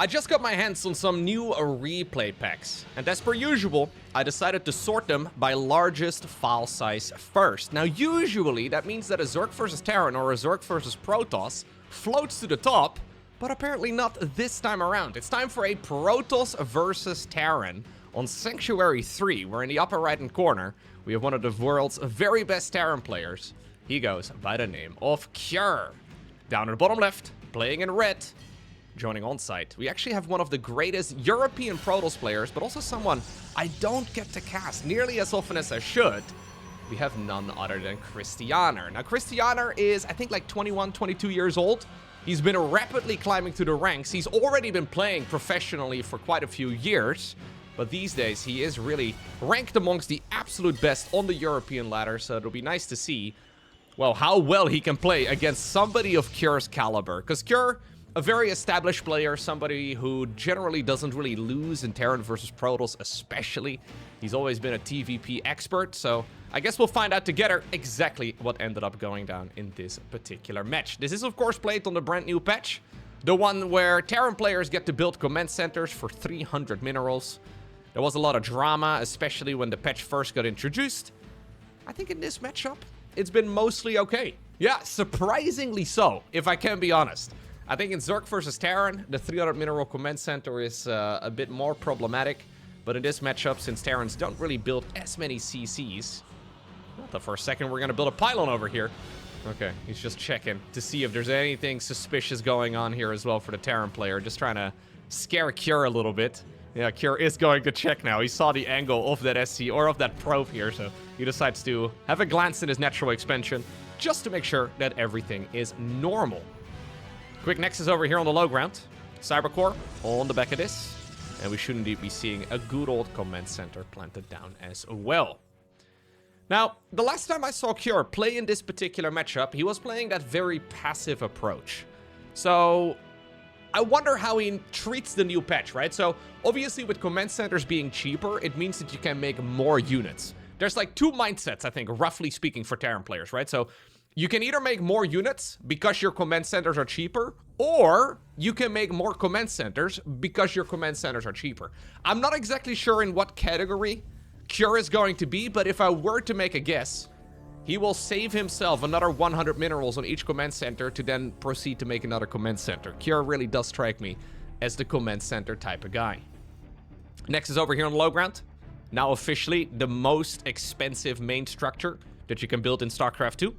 I just got my hands on some new replay packs, and as per usual, I decided to sort them by largest file size first. Now, usually, that means that a Zerg vs Terran or a Zerg vs Protoss floats to the top, but apparently not this time around. It's time for a Protoss versus Terran on Sanctuary 3, where in the upper right-hand corner, we have one of the world's very best Terran players. He goes by the name of Cure. Down in the bottom left, playing in red, joining on site, we actually have one of the greatest European Protoss players, but also someone I don't get to cast nearly as often as I should. We have none other than Krystianer. Now, Krystianer is, I think, like 21, 22 years old. He's been rapidly climbing through the ranks. He's already been playing professionally for quite a few years, but these days he is really ranked amongst the absolute best on the European ladder, so it'll be nice to see, well, how well he can play against somebody of Cure's caliber. Because Cure, a very established player, somebody who generally doesn't really lose in Terran versus Protoss especially. He's always been a TVP expert, so I guess we'll find out together exactly what ended up going down in this particular match. This is, of course, played on the brand new patch. The one where Terran players get to build command centers for 300 minerals. There was a lot of drama, especially when the patch first got introduced. I think in this matchup, it's been mostly okay. Yeah, surprisingly so, if I can be honest. I think in Zerg vs Terran, the 300 mineral command center is a bit more problematic. But in this matchup, since Terrans don't really build as many CCs... Well, for a second, we're going to build a pylon over here. Okay, he's just checking to see if there's anything suspicious going on here as well for the Terran player. Just trying to scare Cure a little bit. Yeah, Cure is going to check now. He saw the angle of that SC or of that probe here, so he decides to have a glance in his natural expansion just to make sure that everything is normal. Quick Nexus over here on the low ground. Cybercore on the back of this. And we should indeed be seeing a good old command center planted down as well. Now, the last time I saw Cure play in this particular matchup, he was playing that very passive approach. So, I wonder how he treats the new patch, right? So, obviously with command centers being cheaper, it means that you can make more units. There's like two mindsets, I think, roughly speaking, for Terran players, right? So, you can either make more units because your command centers are cheaper, or you can make more command centers because your command centers are cheaper. I'm not exactly sure in what category Cure is going to be, but if I were to make a guess, he will save himself another 100 minerals on each command center to then proceed to make another command center. Cure really does strike me as the command center type of guy. Next is over here on the low ground. Now officially the most expensive main structure that you can build in StarCraft 2.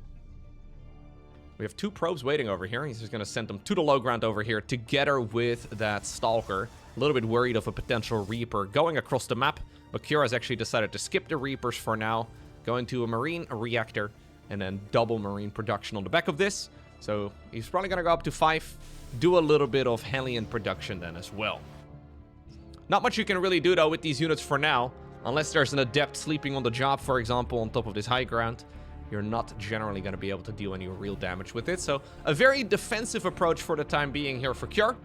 We have two probes waiting over here. He's just going to send them to the low ground over here together with that Stalker. A little bit worried of a potential Reaper going across the map. But Cure has actually decided to skip the Reapers for now. Going to a Marine, a Reactor, and then double Marine production on the back of this. So he's probably going to go up to 5. Do a little bit of Hellion production then as well. Not much you can really do though with these units for now. Unless there's an Adept sleeping on the job, for example, on top of this high ground. You're not generally going to be able to do any real damage with it. So a very defensive approach for the time being here for Cure.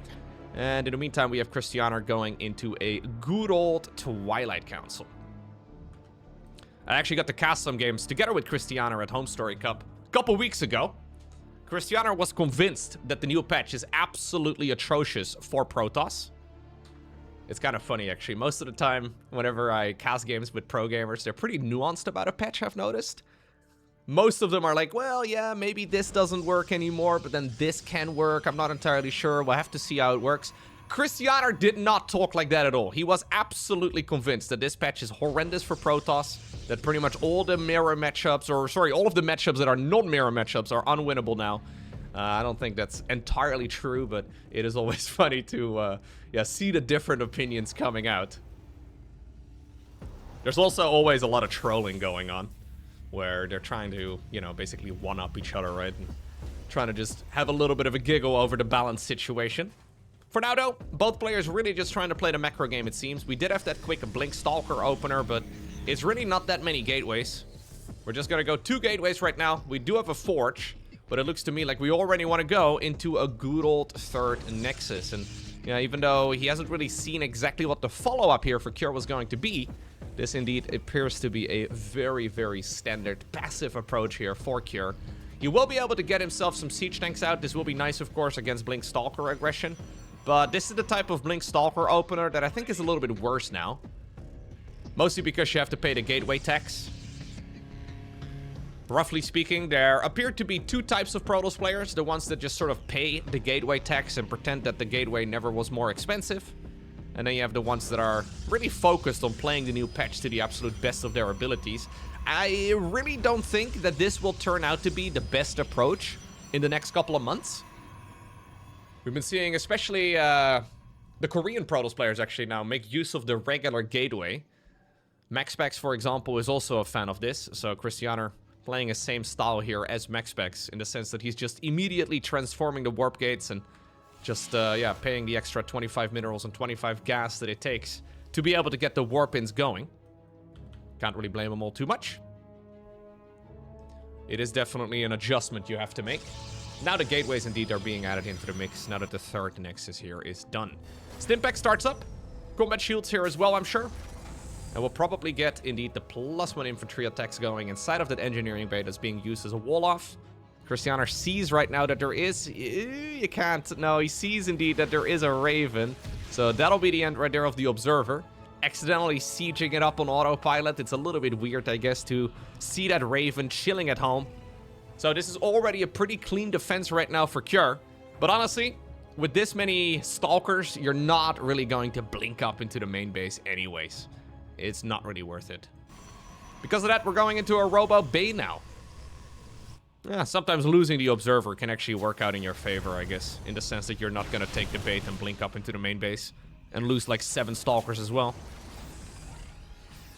And in the meantime, we have Krystianer going into a good old Twilight Council. I actually got to cast some games together with Krystianer at Home Story Cup a couple weeks ago. Krystianer was convinced that the new patch is absolutely atrocious for Protoss. It's kind of funny, actually. Most of the time, whenever I cast games with pro gamers, they're pretty nuanced about a patch, I've noticed. Most of them are like, well, yeah, maybe this doesn't work anymore, but then this can work. I'm not entirely sure. We'll have to see how it works. Krystianer did not talk like that at all. He was absolutely convinced that this patch is horrendous for Protoss, that pretty much all the mirror matchups, or sorry, all of the matchups that are non-mirror matchups are unwinnable now. I don't think that's entirely true, but it is always funny to see the different opinions coming out. There's also always a lot of trolling going on, where they're trying to, you know, basically one-up each other, right? And trying to just have a little bit of a giggle over the balanced situation. For now, though, both players really just trying to play the macro game, it seems. We did have that quick Blink Stalker opener, but it's really not that many gateways. We're just gonna go 2 gateways right now. We do have a Forge, but it looks to me like we already want to go into a good old third Nexus. And, yeah, even though he hasn't really seen exactly what the follow-up here for Cure was going to be, this indeed appears to be a very, very standard passive approach here for Cure. He will be able to get himself some siege tanks out. This will be nice, of course, against Blink Stalker aggression. But this is the type of Blink Stalker opener that I think is a little bit worse now. Mostly because you have to pay the gateway tax. Roughly speaking, there appear to be two types of Protoss players. The ones that just sort of pay the gateway tax and pretend that the gateway never was more expensive. And then you have the ones that are really focused on playing the new patch to the absolute best of their abilities. I really don't think that this will turn out to be the best approach in the next couple of months. We've been seeing especially the Korean Protoss players actually now make use of the regular gateway. MaxPax, for example, is also a fan of this. So Krystianer playing the same style here as MaxPax in the sense that he's just immediately transforming the warp gates and just, yeah, paying the extra 25 minerals and 25 gas that it takes to be able to get the warp-ins going. Can't really blame them all too much. It is definitely an adjustment you have to make. Now the gateways indeed are being added into the mix now that the third Nexus here is done. Stimpack starts up. Combat shields here as well, I'm sure. And we'll probably get, indeed, the +1 infantry attacks going inside of that engineering bay that's being used as a wall-off. Krystianer sees right now that there is... You can't... No, he sees, indeed, that there is a Raven. So that'll be the end right there of the Observer. Accidentally sieging it up on autopilot. It's a little bit weird, I guess, to see that Raven chilling at home. So this is already a pretty clean defense right now for Cure. But honestly, with this many Stalkers, you're not really going to blink up into the main base anyways. It's not really worth it. Because of that, we're going into a Robo Bay now. Yeah, sometimes losing the Observer can actually work out in your favor, I guess. In the sense that you're not going to take the bait and blink up into the main base. And lose like 7 Stalkers as well.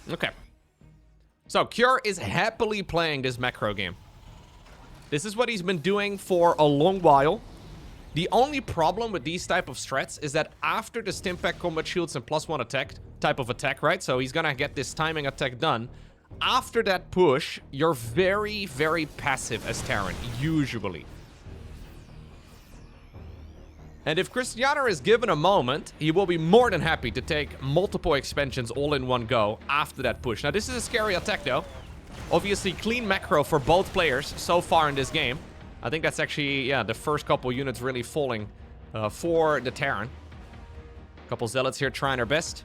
Okay. So, Cure is happily playing this macro game. This is what he's been doing for a long while. The only problem with these type of threats is that after the Stimpack combat shields and +1 attack type of attack, right? So he's gonna get this timing attack done. After that push, you're very, very passive as Terran, usually. And if Krystianer is given a moment, he will be more than happy to take multiple expansions all in one go after that push. Now, this is a scary attack, though. Obviously, clean macro for both players so far in this game. I think that's actually, yeah, the first couple units really falling for the Terran. Couple Zealots here trying their best.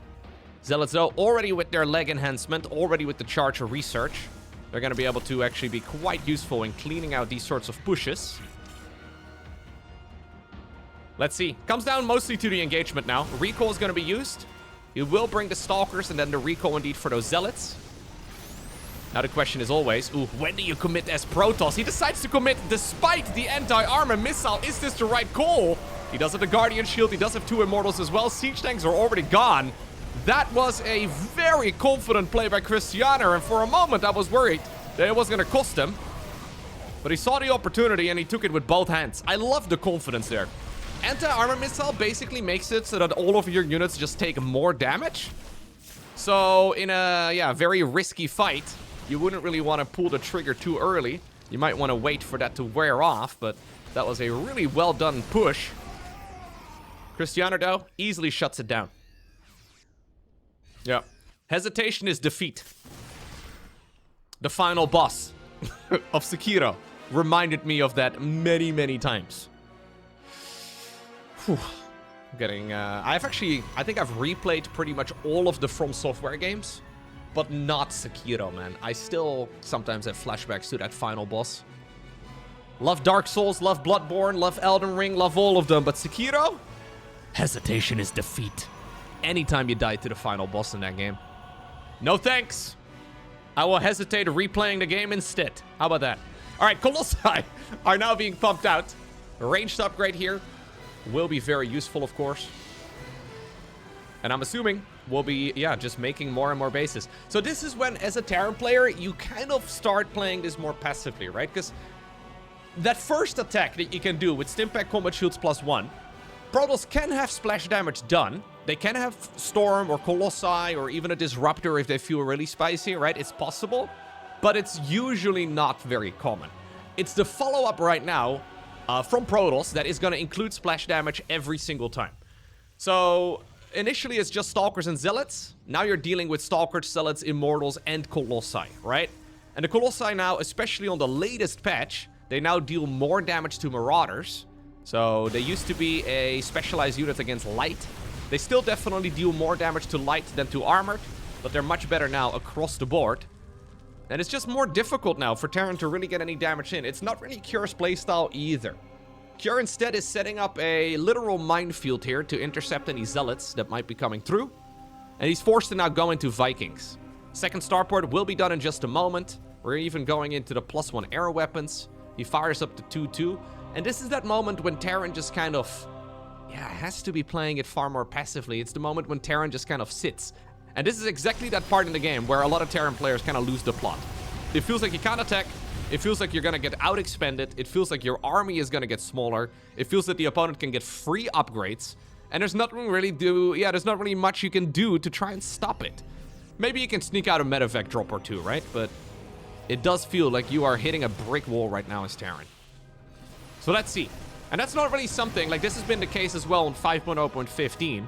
Zealots, though, already with their leg enhancement, already with the Charger research. They're going to be able to actually be quite useful in cleaning out these sorts of pushes. Let's see. Comes down mostly to the engagement now. Recall is going to be used. It will bring the Stalkers and then the recall indeed for those Zealots. Now the question is always, ooh, when do you commit as Protoss? He decides to commit despite the anti-armor missile. Is this the right call? He does have the Guardian Shield. He does have 2 Immortals as well. Siege tanks are already gone. That was a very confident play by Krystianer. And for a moment, I was worried that it was going to cost him. But he saw the opportunity and he took it with both hands. I love the confidence there. Anti-armor missile basically makes it so that all of your units just take more damage. So in a, yeah, very risky fight, you wouldn't really want to pull the trigger too early. You might want to wait for that to wear off, but that was a really well done push. Krystianer, though, easily shuts it down. Yeah. Hesitation is defeat. The final boss of Sekiro reminded me of that many, many times. Whew. Getting, I think I've replayed pretty much all of the From Software games, but not Sekiro, man. I still sometimes have flashbacks to that final boss. Love Dark Souls, love Bloodborne, love Elden Ring, love all of them, but Sekiro? Hesitation is defeat. Anytime you die to the final boss in that game. No thanks. I will hesitate replaying the game instead. How about that? All right, Colossi are now being pumped out. Ranged upgrade here. Will be very useful, of course. And I'm assuming we'll be, yeah, just making more and more bases. So this is when, as a Terran player, you kind of start playing this more passively, right? Because that first attack that you can do with Stimpack Combat Shields +1, Protoss can have splash damage done. They can have Storm or Colossi or even a Disruptor if they feel really spicy, right? It's possible, but it's usually not very common. It's the follow-up right now from Protoss that is going to include splash damage every single time. So initially it's just Stalkers and Zealots. Now you're dealing with Stalkers, Zealots, Immortals, and Colossi, right? And the Colossi now, especially on the latest patch, they now deal more damage to Marauders. So they used to be a specialized unit against light. They still definitely deal more damage to light than to armored, but they're much better now across the board. And it's just more difficult now for Terran to really get any damage in. It's not really Cure's playstyle either. Cure instead is setting up a literal minefield here to intercept any zealots that might be coming through. And he's forced to now go into Vikings. Second starport will be done in just a moment. We're even going into the +1 arrow weapons. He fires up to 2-2. And this is that moment when Terran just kind of, has to be playing it far more passively. It's the moment when Terran just kind of sits. And this is exactly that part in the game where a lot of Terran players kind of lose the plot. It feels like you can't attack. It feels like you're going to get out-expended. It feels like your army is going to get smaller. It feels that the opponent can get free upgrades. And there's not really much you can do to try and stop it. Maybe you can sneak out a medevac drop or two, right? But it does feel like you are hitting a brick wall right now as Terran. So let's see. And that's not really something, like this has been the case as well in 5.0.15.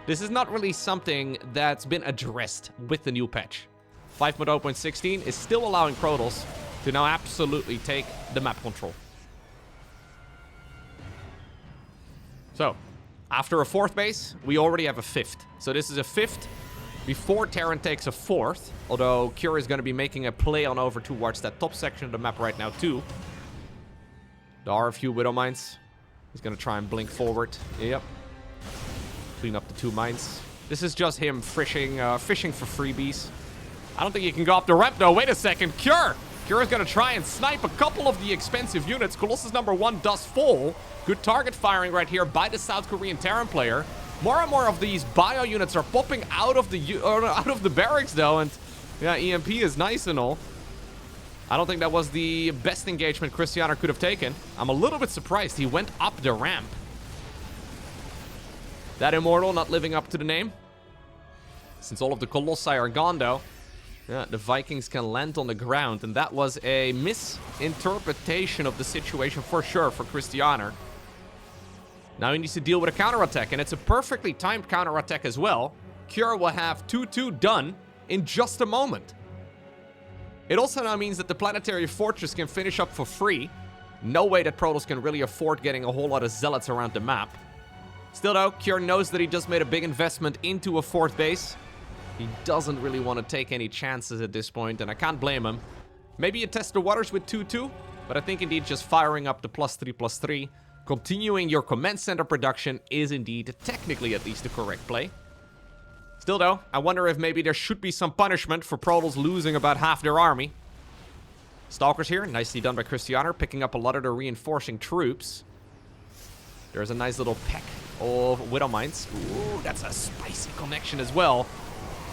This is not really something that's been addressed with the new patch. 5.0.16 is still allowing Protoss to now absolutely take the map control. So, after a 4th base, we already have a 5th. So this is a 5th before Terran takes a 4th. Although Cure is going to be making a play on over towards that top section of the map right now too. There are a few Widow Mines. He's going to try and blink forward. Yep. Clean up the 2 mines. This is just him fishing for freebies. I don't think he can go up the ramp though. Wait a second. Cure is going to try and snipe a couple of the expensive units. Colossus number 1 does fall. Good target firing right here by the South Korean Terran player. More and more of these bio units are popping out of the barracks though. And yeah, EMP is nice and all. I don't think that was the best engagement Krystianer could have taken. I'm a little bit surprised he went up the ramp. That Immortal not living up to the name. Since all of the Colossi are gone though, yeah, the Vikings can land on the ground. And that was a misinterpretation of the situation for sure for Krystianer. Now he needs to deal with a counterattack, and it's a perfectly timed counterattack as well. Cure will have 2-2 done in just a moment. It also now means that the Planetary Fortress can finish up for free. No way that Protoss can really afford getting a whole lot of zealots around the map. Still though, Cure knows that he just made a big investment into a 4th base. He doesn't really want to take any chances at this point, and I can't blame him. Maybe you test the waters with 2-2, but I think indeed just firing up the +3/+3, continuing your command center production is indeed, technically at least, the correct play. Still though, I wonder if maybe there should be some punishment for Protoss losing about half their army. Stalkers here, nicely done by Krystianer, picking up a lot of the reinforcing troops. There's a nice little peck of Widow Mines. Ooh, that's a spicy connection as well.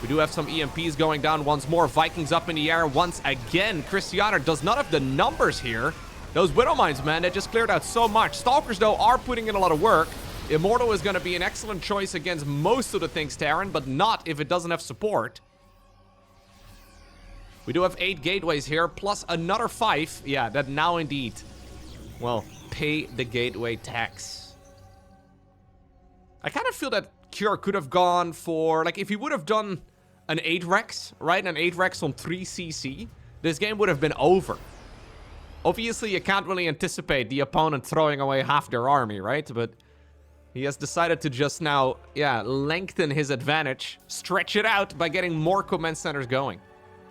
We do have some EMPs going down once more. Vikings up in the air once again. Krystianer does not have the numbers here. Those Widow Mines, man, they just cleared out so much. Stalkers, though, are putting in a lot of work. Immortal is going to be an excellent choice against most of the things Terran, but not if it doesn't have support. We do have 8 gateways here, plus another 5. Yeah, that now indeed, well, pay the gateway tax. I kind of feel that Cure could have gone for, like, if he would have done an 8 Rex, right? An 8 Rex on 3 CC, this game would have been over. Obviously, you can't really anticipate the opponent throwing away half their army, right? But he has decided to just now, lengthen his advantage, stretch it out by getting more command centers going.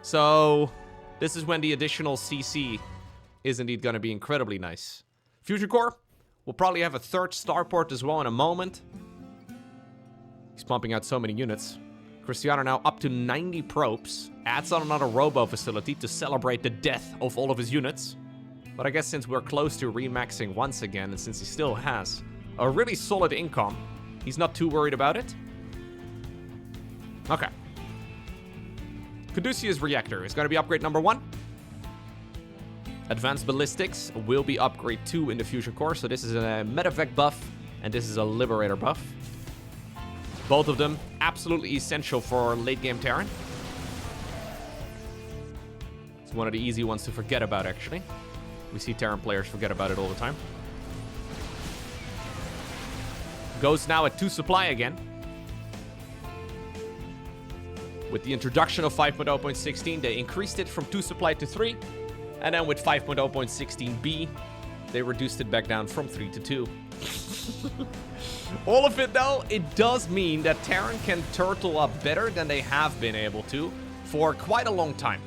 So this is when the additional CC is indeed going to be incredibly nice. Fusion Core will probably have a 3rd starport as well in a moment. He's pumping out so many units. Krystianer now up to 90 probes. Adds on another robo facility to celebrate the death of all of his units. But I guess since we're close to remaxing once again, and since he still has a really solid income, he's not too worried about it. Okay. Caduceus Reactor is going to be upgrade number 1. Advanced Ballistics will be upgrade 2 in the Fusion Core. So this is a medevac buff, and this is a Liberator buff. Both of them absolutely essential for late game Terran. It's one of the easy ones to forget about, actually. We see Terran players forget about it all the time. Goes now at 2 supply again. With the introduction of 5.0.16, they increased it from 2 supply to 3. And then with 5.0.16b, they reduced it back down from 3 to 2. All of it, though, it does mean that Terran can turtle up better than they have been able to for quite a long time.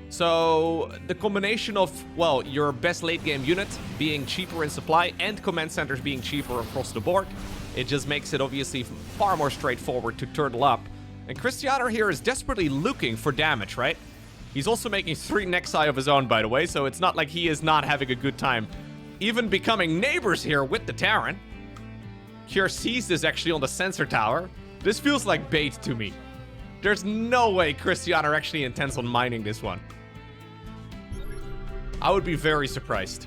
So, the combination of, well, your best late-game unit being cheaper in supply and command centers being cheaper across the board, it just makes it obviously far more straightforward to turtle up. And Krystianer here is desperately looking for damage, right? He's also making 3 Nexi of his own, by the way, so it's not like he is not having a good time even becoming neighbors here with the Terran. Kjær sees this actually on the sensor tower. This feels like bait to me. There's no way Krystianer actually intends on mining this one. I would be very surprised.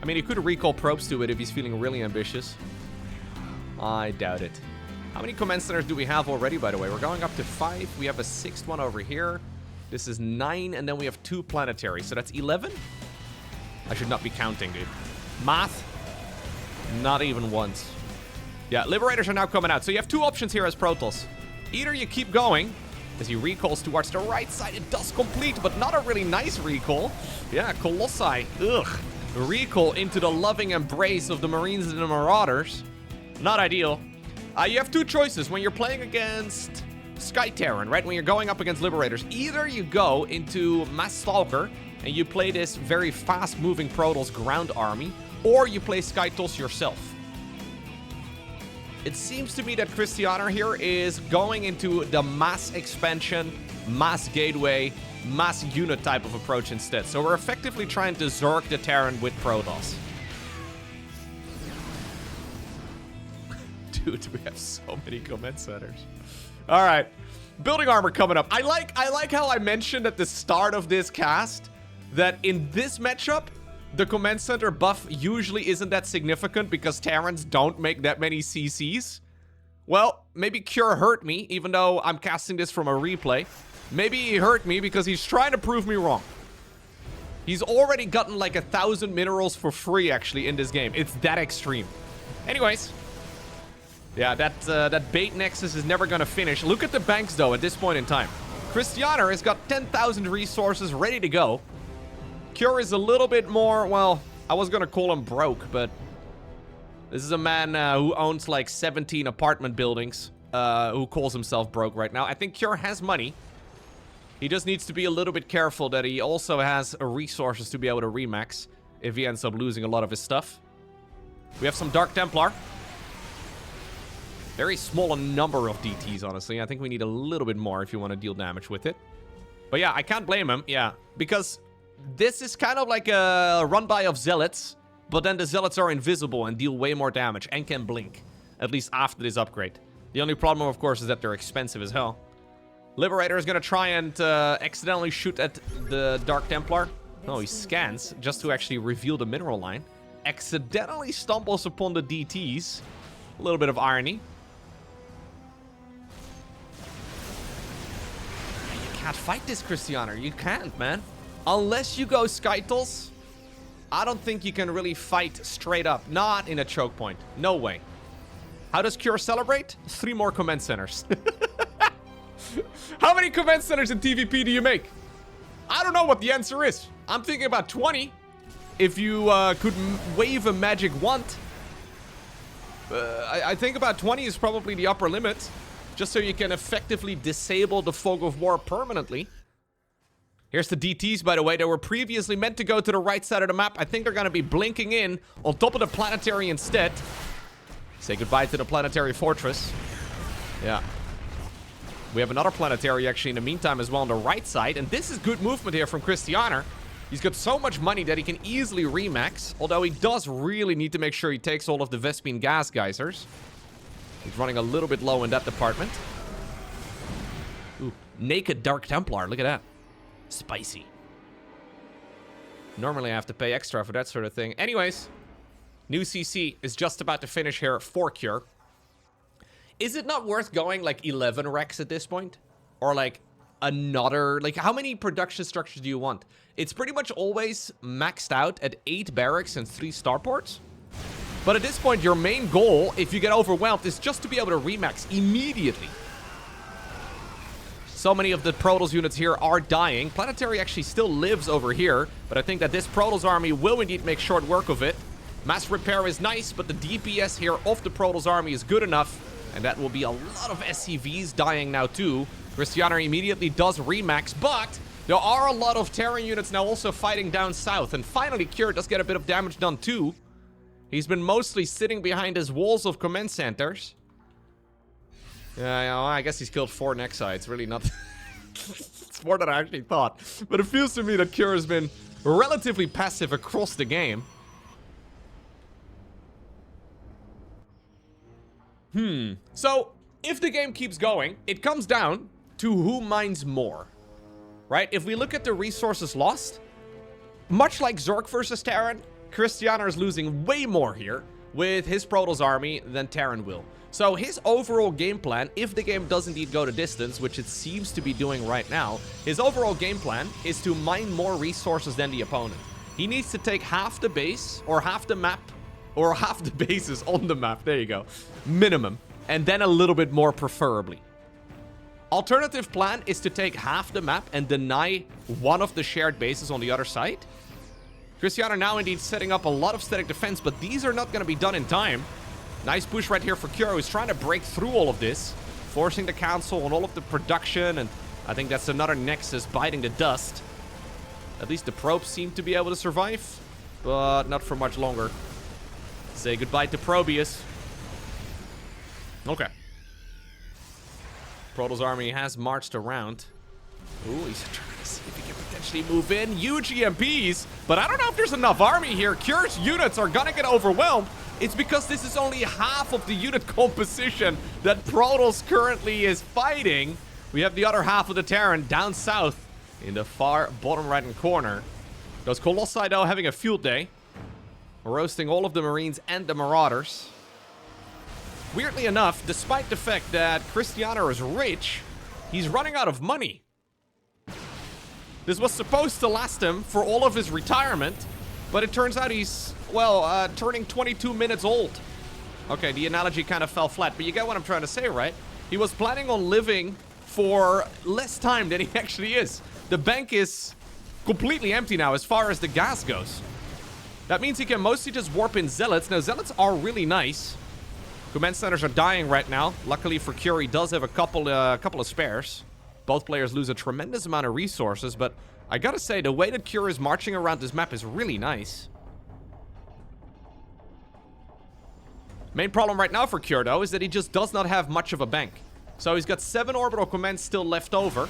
I mean, he could recall probes to it if he's feeling really ambitious. I doubt it. How many command centers do we have already, by the way? We're going up to 5. We have a 6th one over here. This is 9, and then we have 2 planetary. So that's 11? I should not be counting, dude. Math? Not even once. Yeah, Liberators are now coming out. So you have 2 options here as Protoss. Either you keep going, as he recalls towards the right side. It does complete, but not a really nice recall. Yeah, Colossi. Ugh. Recall into the loving embrace of the Marines and the Marauders. Not ideal. You have 2 choices when you're playing against Sky Terran, right? When you're going up against Liberators. Either you go into Mass Stalker and you play this very fast-moving Protoss ground army, or you play Skytoss yourself. It seems to me that Krystianer here is going into the mass expansion, mass gateway, mass unit type of approach instead. So we're effectively trying to Zerg the Terran with Protoss. Dude, we have so many command centers. All right, building armor coming up. I like how I mentioned at the start of this cast that in this matchup, the command center buff usually isn't that significant because Terrans don't make that many CCs. Well, maybe Kjær hurt me, even though I'm casting this from a replay. Maybe he hurt me because he's trying to prove me wrong. He's already gotten like 1,000 minerals for free, actually, in this game. It's that extreme. Anyways. Yeah, that bait Nexus is never going to finish. Look at the banks, though, at this point in time. Krystianer has got 10,000 resources ready to go. Kjær is a little bit more, well, I was going to call him broke, but this is a man who owns like 17 apartment buildings, who calls himself broke right now. I think Kjær has money. He just needs to be a little bit careful that he also has resources to be able to remax if he ends up losing a lot of his stuff. We have some Dark Templar. Very small number of DTs, honestly. I think we need a little bit more if you want to deal damage with it. But yeah, I can't blame him, yeah, because this is kind of like a run-by of Zealots, but then the Zealots are invisible and deal way more damage and can blink, at least after this upgrade. The only problem, of course, is that they're expensive as hell. Liberator is going to try and accidentally shoot at the Dark Templar. No, he scans just to actually reveal the mineral line. Accidentally stumbles upon the DTs. A little bit of irony. You can't fight this, Krystianer. You can't, man. Unless you go Skytoss, I don't think you can really fight straight up. Not in a choke point. No way. How does Kjær celebrate? 3 more command centers. How many command centers in TVP do you make? I don't know what the answer is. I'm thinking about 20. If you could wave a magic wand. I think about 20 is probably the upper limit. Just so you can effectively disable the Fog of War permanently. Here's the DTs, by the way. They were previously meant to go to the right side of the map. I think they're going to be blinking in on top of the planetary instead. Say goodbye to the planetary fortress. Yeah. We have another planetary, actually, in the meantime, as well on the right side. And this is good movement here from Krystianer. He's got so much money that he can easily remax. Although he does really need to make sure he takes all of the Vespene gas geysers. He's running a little bit low in that department. Ooh, naked Dark Templar. Look at that. Spicy. Normally I have to pay extra for that sort of thing. Anyways, new CC is just about to finish here for Kjær. Is it not worth going like 11 Rex at this point? Or like another, like how many production structures do you want? It's pretty much always maxed out at 8 barracks and 3 starports. But at this point, your main goal, if you get overwhelmed, is just to be able to remax immediately. So many of the Protoss units here are dying. Planetary actually still lives over here, but I think that this Protoss army will indeed make short work of it. Mass repair is nice, but the DPS here of the Protoss army is good enough. And that will be a lot of SCVs dying now too. Krystianer immediately does remax, but there are a lot of Terran units now also fighting down south. And finally, Kjør does get a bit of damage done too. He's been mostly sitting behind his walls of command centers. Yeah, you know, I guess he's killed 4 Nexus. It's really not... It's more than I actually thought. But it feels to me that Kjør has been relatively passive across the game. So, if the game keeps going, it comes down to who mines more. Right? If we look at the resources lost, much like Zerg versus Terran, Krystianer is losing way more here with his Protoss army than Terran will. So his overall game plan, if the game does indeed go to distance, which it seems to be doing right now, his overall game plan is to mine more resources than the opponent. He needs to take half the base, or half the map, or half the bases on the map, there you go, minimum, and then a little bit more preferably. Alternative plan is to take half the map and deny one of the shared bases on the other side. Krystianer now indeed setting up a lot of static defense, but these are not going to be done in time. Nice push right here for Kjør, who's trying to break through all of this, forcing the council on all of the production, and I think that's another Nexus biting the dust. At least the probes seem to be able to survive, but not for much longer. Say goodbye to Probius. Okay. Protoss army has marched around. Ooh, he's trying to see if he can potentially move in. Huge EMPs, but I don't know if there's enough army here. Kjør's units are gonna get overwhelmed. It's because this is only half of the unit composition that Protoss currently is fighting. We have the other half of the Terran down south in the far bottom right-hand corner. Those Colossi, though, having a field day. Roasting all of the Marines and the Marauders. Weirdly enough, despite the fact that Krystianer is rich, he's running out of money. This was supposed to last him for all of his retirement, but it turns out he's, well, turning 22 minutes old. Okay, the analogy kind of fell flat, but you get what I'm trying to say, right? He was planning on living for less time than he actually is. The bank is completely empty now as far as the gas goes. That means he can mostly just warp in Zealots. Now, Zealots are really nice. Command centers are dying right now. Luckily for Kjør, he does have a couple of spares. Both players lose a tremendous amount of resources, but I gotta say, the way that Kjør is marching around this map is really nice. Main problem right now for Kjør, though, is that he just does not have much of a bank. So he's got 7 orbital commands still left over.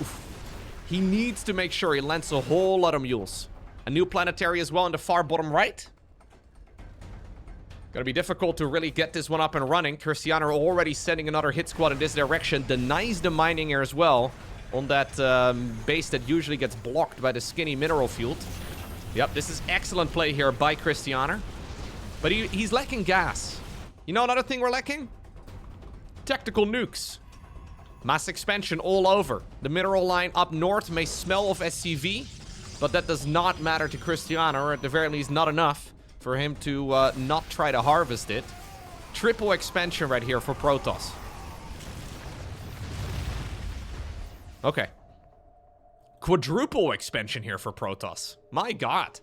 Oof. He needs to make sure he lands a whole lot of mules. A new planetary as well in the far bottom right. Gonna be difficult to really get this one up and running. Krystianer already sending another hit squad in this direction. Denies the mining here as well on that base that usually gets blocked by the skinny mineral field. Yep, this is excellent play here by Krystianer. But he's lacking gas. You know another thing we're lacking? Tactical nukes. Mass expansion all over. The mineral line up north may smell of SCV, but that does not matter to Krystianer, or at the very least not enough for him to not try to harvest it. Triple expansion right here for Protoss. Okay. Quadruple expansion here for Protoss. My god.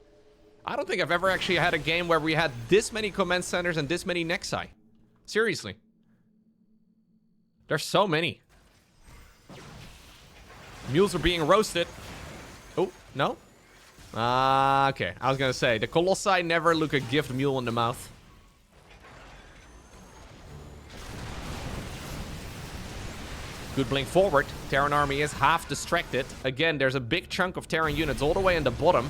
I don't think I've ever actually had a game where we had this many command centers and this many Nexi. Seriously. There's so many. Mules are being roasted. Oh, no? Okay. I was gonna say, the Colossi never look a gift mule in the mouth. Good blink forward. Terran army is half distracted. Again, there's a big chunk of Terran units all the way in the bottom.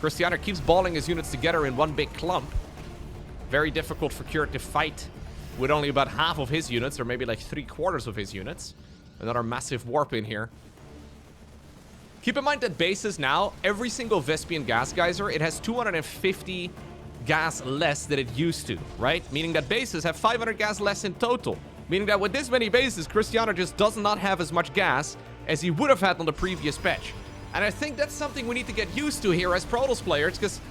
Krystianer keeps balling his units together in one big clump. Very difficult for Kjør to fight with only about half of his units, or maybe like 3/4 of his units. Another massive warp in here. Keep in mind that bases now, every single Vespian gas geyser, it has 250 gas less than it used to, right? Meaning that bases have 500 gas less in total. Meaning that with this many bases, Krystianer just does not have as much gas as he would have had on the previous patch. And I think that's something we need to get used to here as Protoss players, because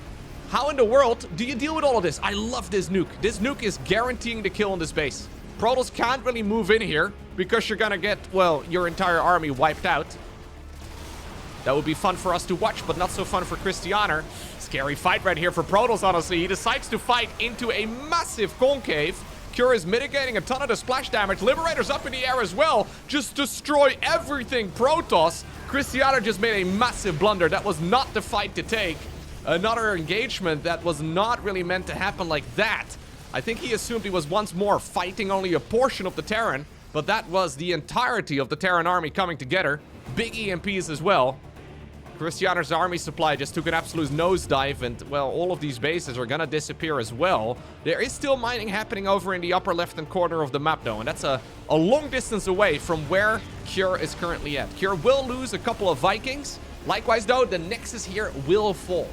how in the world do you deal with all of this? I love this nuke. This nuke is guaranteeing the kill on this base. Protoss can't really move in here because you're gonna get, well, your entire army wiped out. That would be fun for us to watch, but not so fun for Krystianer. He's Scary fight right here for Protoss, honestly. He decides to fight into a massive concave. Cure is mitigating a ton of the splash damage. Liberator's up in the air as well. Just destroy everything, Protoss. Krystianer just made a massive blunder. That was not the fight to take. Another engagement that was not really meant to happen like that. I think he assumed he was once more fighting only a portion of the Terran, but that was the entirety of the Terran army coming together. Big EMPs as well. Krystianer's army supply just took an absolute nosedive, and, well, all of these bases are gonna disappear as well. There is still mining happening over in the upper left-hand corner of the map, though, and that's a long distance away from where Cure is currently at. Cure will lose a couple of Vikings. Likewise, though, the Nexus here will fall.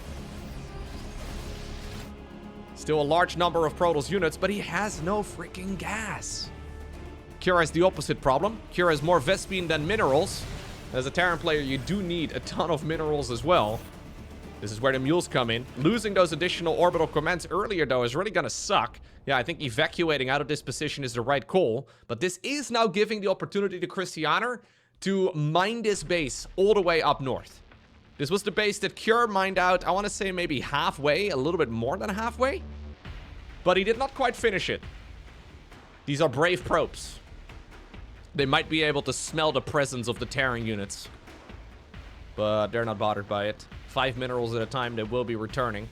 Still a large number of Protoss units, but he has no freaking gas. Cure has the opposite problem. Cure has more Vespene than minerals. As a Terran player, you do need a ton of minerals as well. This is where the mules come in. Losing those additional orbital commands earlier, though, is really gonna suck. Yeah, I think evacuating out of this position is the right call. But this is now giving the opportunity to Krystianer to mine this base all the way up north. This was the base that Cure mined out, I want to say maybe halfway, a little bit more than halfway. But he did not quite finish it. These are brave probes. They might be able to smell the presence of the Terran units. But they're not bothered by it. 5 minerals at a time, they will be returning.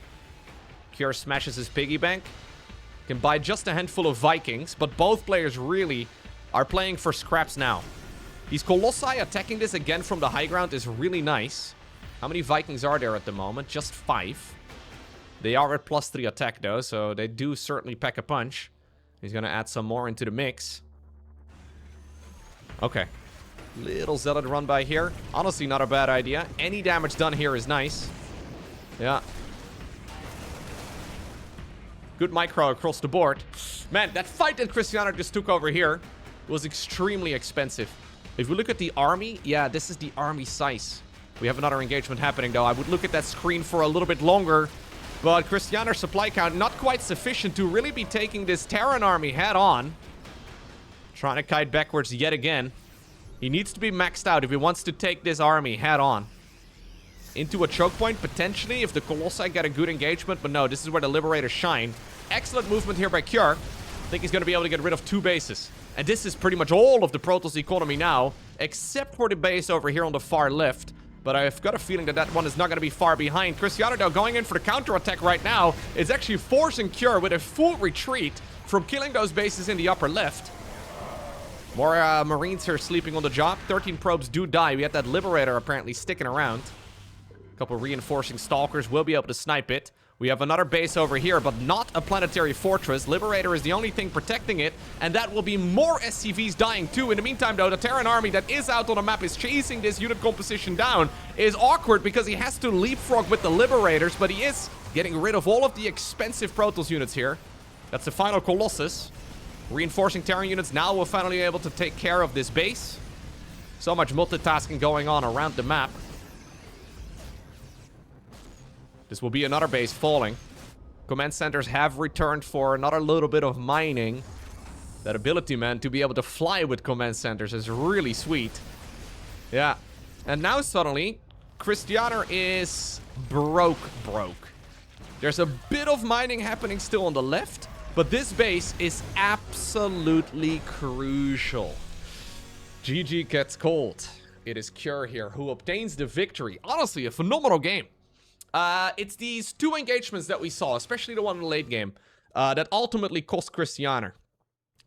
Cure smashes his piggy bank. Can buy just a handful of Vikings, but both players really are playing for scraps now. These Colossi attacking this again from the high ground is really nice. How many Vikings are there at the moment? Just 5. They are at +3 attack, though, so they do certainly pack a punch. He's gonna add some more into the mix. Okay. Little zealot run by here. Honestly, not a bad idea. Any damage done here is nice. Yeah. Good micro across the board. Man, that fight that Krystianer just took over here was extremely expensive. If we look at the army, yeah, this is the army size. We have another engagement happening, though. I would look at that screen for a little bit longer. But Krystianer's supply count not quite sufficient to really be taking this Terran army head on. Trying to kite backwards yet again. He needs to be maxed out if he wants to take this army head on. Into a choke point, potentially, if the Colossi get a good engagement. But no, this is where the Liberators shine. Excellent movement here by Cure. I think he's going to be able to get rid of 2 bases. And this is pretty much all of the Protoss economy now, except for the base over here on the far left. But I've got a feeling that that one is not going to be far behind. Krystianer, though, going in for the counterattack right now, is actually forcing Cure with a full retreat from killing those bases in the upper left. More Marines here sleeping on the job. 13 probes do die. We had that Liberator apparently sticking around. A couple reinforcing Stalkers will be able to snipe it. We have another base over here, but not a planetary fortress. Liberator is the only thing protecting it, and that will be more SCVs dying too. In the meantime, though, the Terran army that is out on the map is chasing this unit composition down. It is awkward because he has to leapfrog with the Liberators, but he is getting rid of all of the expensive Protoss units here. That's the final Colossus. Reinforcing Terran units now will finally be able to take care of this base. So much multitasking going on around the map. This will be another base falling. Command centers have returned for another little bit of mining. That ability, man, to be able to fly with command centers is really sweet. Yeah. And now suddenly, Krystianer is broke. There's a bit of mining happening still on the left, but this base is absolutely crucial. GG gets cold. It is Cure here who obtains the victory. Honestly, a phenomenal game. It's these 2 engagements that we saw, especially the one in the late game, that ultimately cost Krystianer.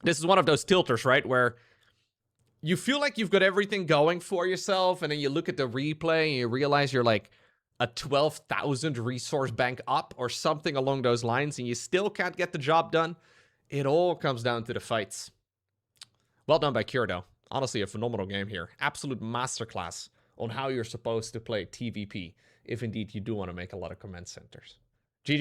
This is one of those tilters, right? Where you feel like you've got everything going for yourself, and then you look at the replay and you realize you're like a 12,000 resource bank up or something along those lines, and you still can't get the job done. It all comes down to the fights. Well done by Cure, though. Honestly, a phenomenal game here. Absolute masterclass on how you're supposed to play TVP, if indeed you do want to make a lot of command centers. GG.